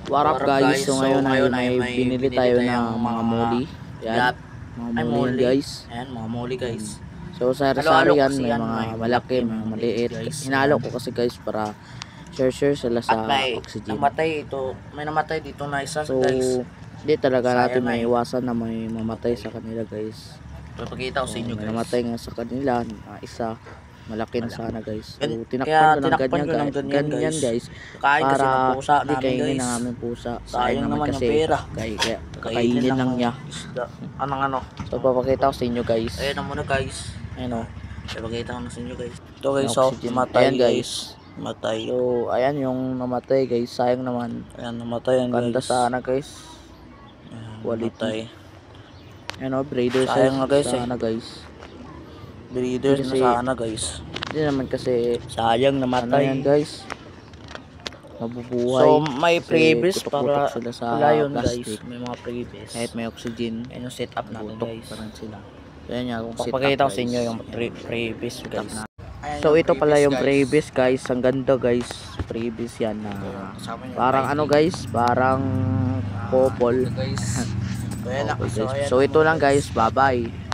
What up guys? So ngayon ay may binili tayo ng mga moli. Yan, mga moli yan guys. Ayan, mga moli guys. So sari-sari yan, may mga malaki, mga maliit. Hinalo ko kasi guys para share sila sa oxygen. May namatay dito na isa So guys. hindi talaga natin may iwasan na may mamatay sa kanila guys. Papakita ko sa inyo May guys. namatay nga sa kanila, isa. Malaki na sana guys. So Kaya tinakpan ko ng ganyan guys. Kain kasi ng Para pusa hindi namin kainin guys. ng aming pusa. Sayang naman yung kasi pera. Kaya kakainin lang niya. Ano. So papakita ko sa inyo guys. Ayan na muna guys. Ayan o. Papakita ko na sa inyo guys. Ito guys, May oxygen. matay Ayan, guys. Matay. So ayan yung namatay guys. Sayang naman. Ayan, namatay yan guys. Ganda sana guys. Quality. Ayan o, breeder Sayang na guys sana guys. Breeders na Kasi- sana guys. Hindi naman kasi Sayang ano namatay. yan guys. Mabubuhay. So may Kasi previous putok-putok para sila sa wala yun plastic. guys. May mga previous. Kahit may oxygen. Ayan yung setup natin Putok guys. pa rin sila. So yan yung setup, Papakita ko sa guys. inyo yung previous guys. So ito pala yung previous guys. Ang ganda guys. Previous yan na parang ano guys, parang couple. guys. Okay, guys. So ito lang guys. Bye bye.